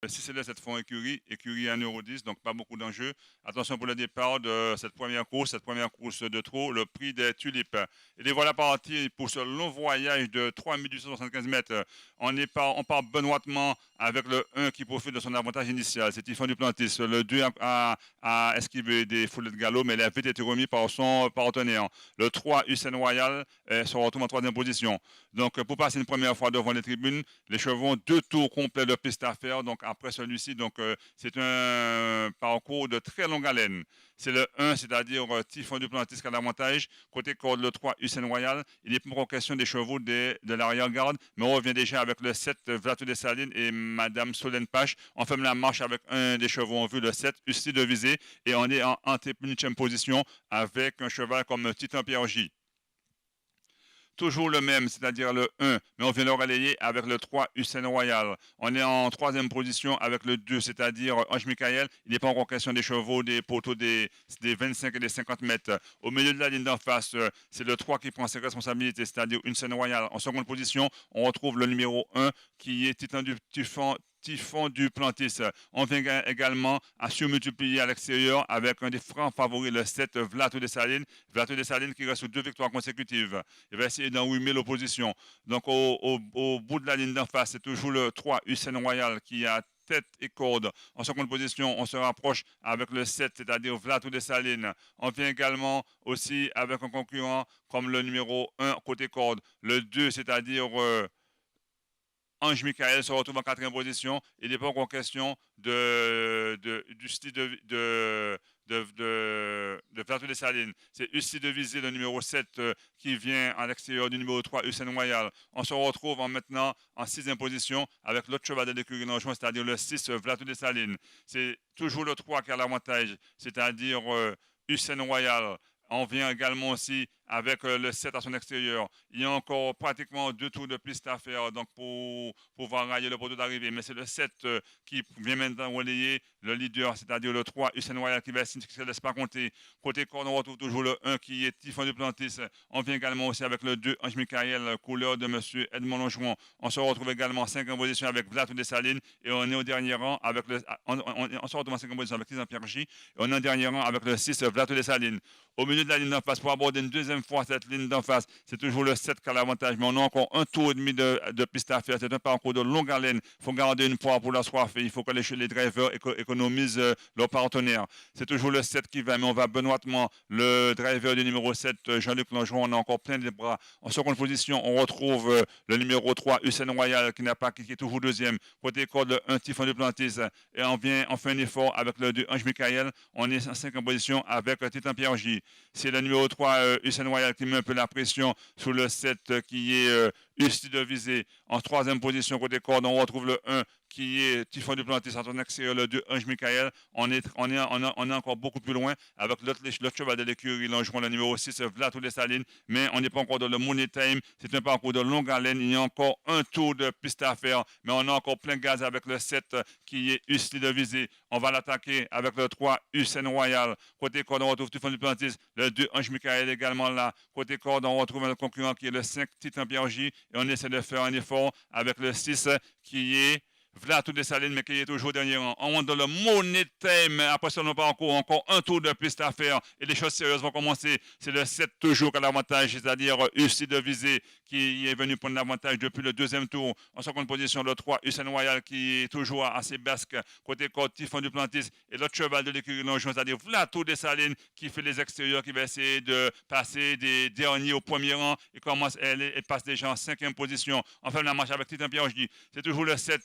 Si c'est là cette fois écurie à 1,10 €, donc pas beaucoup d'enjeux. Attention pour le départ de cette première course de trot, le prix des tulipes. Et les voilà partis pour ce long voyage de 3875 mètres. On part benoîtement avec le 1 qui profite de son avantage initial. C'est Typhon Duplantis. Le 2 a esquivé des foulées de galop, mais il a vite été remis par son partenaire. Le 3, Hussein Royal, se retrouve en troisième position. Donc, pour passer une première fois devant les tribunes, les chevaux ont 2 tours complets de piste à faire. Donc, après celui-ci, c'est un parcours de très longue haleine. C'est le 1, c'est-à-dire Typhon Duplantis qui a l'avantage. Côté corde, le 3, Hussein Royal. Il n'est pas question des chevaux de l'arrière-garde, mais on revient déjà avec le 7, Vlato des Salines et Madame Solène Pache. On ferme la marche avec un des chevaux en vue, le 7, Usty de Visée. Et on est en antépénultième position avec un cheval comme Titan Pierre J. Toujours le même, c'est-à-dire le 1, mais on vient le relayer avec le 3, Hussein Royal. On est en troisième position avec le 2, c'est-à-dire Ange Michael. Il n'est pas encore question des chevaux, des poteaux des 25 et des 50 mètres. Au milieu de la ligne d'en face, c'est le 3 qui prend ses responsabilités, c'est-à-dire Hussein Royal. En seconde position, on retrouve le numéro 1 qui est Titan du Typhon Duplantis. On vient également à surmultiplier à l'extérieur avec un des francs favoris, le 7, Vlato des Salines. Vlato des Salines qui reste sur 2 victoires consécutives. Il va essayer d'enroumer l'opposition. Donc, au bout de la ligne d'en face, c'est toujours le 3, Hussein Royal, qui a tête et corde. En seconde position, on se rapproche avec le 7, c'est-à-dire Vlato des Salines. On vient également aussi avec un concurrent comme le numéro 1 côté corde. Le 2, c'est-à-dire Ange Michael se retrouve en quatrième position. Il n'est pas encore question du style de Plateau des Salines. C'est Ussi de Visée, le numéro 7, qui vient à l'extérieur du numéro 3, Hussein Royal. On se retrouve maintenant en sixième position avec l'autre cheval de l'écurie Langeron, c'est-à-dire le 6, Plateau des Salines. C'est toujours le 3 qui a l'avantage, c'est-à-dire Hussein Royal. On vient également aussi avec le 7 à son extérieur. Il y a encore pratiquement 2 tours de piste à faire donc pour pouvoir railler le poteau d'arrivée. Mais c'est le 7 qui vient maintenant relayer le leader, c'est-à-dire le 3, Hussein Royal, qui ne laisse pas compter. Côté corde, on retrouve toujours le 1 qui est Typhon Duplantis. On vient également aussi avec le 2, Ange Michael, couleur de M. Edmond Longeron. On se retrouve également en 5e position avec Vlato des Salines. Et on est au dernier rang avec le. On se retrouve en 5e position avec Tisan Pierre J. Et on est au dernier rang avec le 6, Vlato des Salines. Au milieu de la ligne d'en face, pour aborder une deuxième fois cette ligne d'en face, c'est toujours le 7 qui a l'avantage, mais on a encore 1 tour et demi de piste à faire. C'est un parcours de longue haleine. Il faut garder une poire pour la soif et il faut que les drivers économisent leur partenaire. C'est toujours le 7 qui va, mais on va benoîtement. Le driver du numéro 7, Jean-Luc Langeron, on a encore plein de bras. En seconde position, on retrouve le numéro 3, Hussein Royal, qui est toujours deuxième. Côté corde, le 1, Typhon Duplantis. Et on fait un effort avec le 2, Ange Michael. On est en 5e position avec Titan Pierre J. C'est le numéro 3, Hussein Royal, qui met un peu la pression sur le 7, qui est Usty de Visée. En 3e position, côté corde, on retrouve le 1, qui est Typhon Duplantis en son extérieur, le 2, Ange Michael. On est encore beaucoup plus loin avec l'autre cheval de l'écurie, Longeron, le numéro 6, Vlato des Salines. Mais on n'est pas encore dans le money time. C'est un parcours de longue haleine. Il y a encore 1 tour de piste à faire. Mais on a encore plein gaz avec le 7, qui est Usty de Visée. On va l'attaquer avec le 3, Hussein Royal. Côté corde, on retrouve Typhon Duplantis. Le 2, Ange Michael également là. Côté corde, on retrouve un concurrent qui est le 5, Titan Pierre J. Et on essaie de faire un effort avec le 6, qui est Vlato des Salines, mais qui est toujours dernier rang. On rentre dans le money time. Après ça, on n'a pas encore 1 tour de piste à faire. Et les choses sérieuses vont commencer. C'est le 7 toujours qui a l'avantage, c'est-à-dire Usty de Visée, qui est venu prendre l'avantage depuis le deuxième tour. En seconde position, le 3, Hussein Royal, qui est toujours assez basque. Côté côte, Typhon Duplantis. Et l'autre cheval de l'écurie Longeron, c'est-à-dire Vlato des Salines, qui fait les extérieurs, qui va essayer de passer des derniers au premier rang. Elle passe déjà en 5e position. Enfin, la marche avec Titan Pierre, je dis, c'est toujours le 7,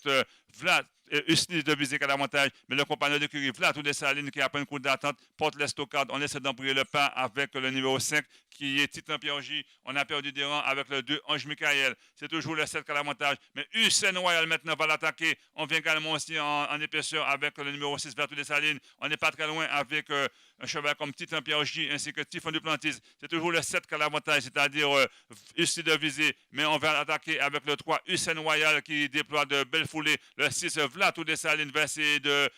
Vlad, Usty de Visée qui a l'avantage, mais le compagnon de Curie, Vlato des Salines, qui a pris un coup d'attente, porte l'estocade. On essaie d'embrayer le pas avec le numéro 5, qui est Titan Pierre J. On a perdu des rangs avec le 2, Ange Michael. C'est toujours le 7 qui a l'avantage, mais Hussein Royal maintenant va l'attaquer. On vient également aussi en épaisseur avec le numéro 6, Vlato des Salines. On n'est pas très loin avec un cheval comme Titan Pierre J ainsi que Typhon Duplantis. C'est toujours le 7 qui a l'avantage, c'est-à-dire Usty de Visée, mais on va attaquer avec le 3, Hussein Royal, qui déploie de belles foulées. Le 6, Vlato des Salines, va essayer de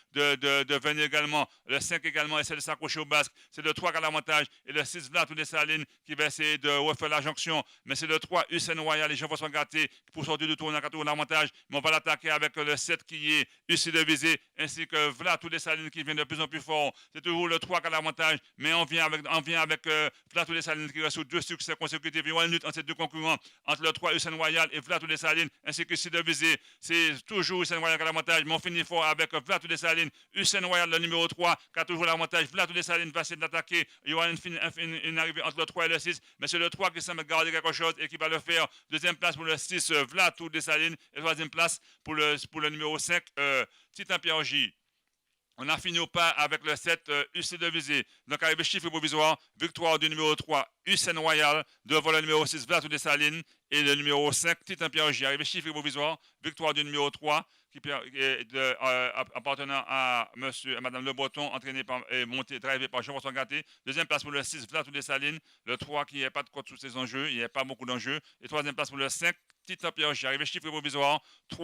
venir également. Le 5 également essaie de s'accrocher au basque. C'est le 3 qui a l'avantage. Et le 6, Vlato des Salines, qui va essayer de refaire la jonction. Mais c'est le 3, Hussein Royal et Jean-François Gratté pour sortir du tour, on a 4 tours d'avantage. Mais on va l'attaquer avec le 7 qui est Ussi de Visée, ainsi que Vlad tous les Salines qui vient de plus en plus fort. C'est toujours le 3 qui a l'avantage, mais on vient avec Vlad tous les Salines qui reste sur 2 succès consécutifs. Il y a une lutte entre ces deux concurrents, entre le 3 Hussein Royal et Vlad tous les Salines, ainsi que Ussi de Visée. C'est toujours Hussein Royal qui a l'avantage, mais on finit fort avec Vlad tous les Salines. Hussein Royal, le numéro 3, qui a toujours l'avantage. Vlad tous les Salines va essayer d'attaquer. Il y aura une arrivée entre le 3 et le 6, mais c'est le 3 qui semble garder quelque chose et qui va le faire. Deuxième place pour le 6, Vlad tous les Salines. Et troisième place pour le numéro 5, Titan Pierre J. On a fini au pas avec le 7, Ussi de Visée. Donc, arrivé chiffre provisoire, victoire du numéro 3, Hussein Royal, devant le numéro 6, Vlad des Salines, et le numéro 5, Titan Pierre J. Arrivé chiffre provisoire, victoire du numéro 3, appartenant à Madame Le Breton, entraîné par, et monté, drivé par Jean-François Gratté. Deuxième place pour le 6, Vlad des Salines. Le 3, qui n'y a pas de code sous ses enjeux, il n'y a pas beaucoup d'enjeux. Et troisième place pour le 5, Titan Pierre J. Arrivé chiffre provisoire, 3.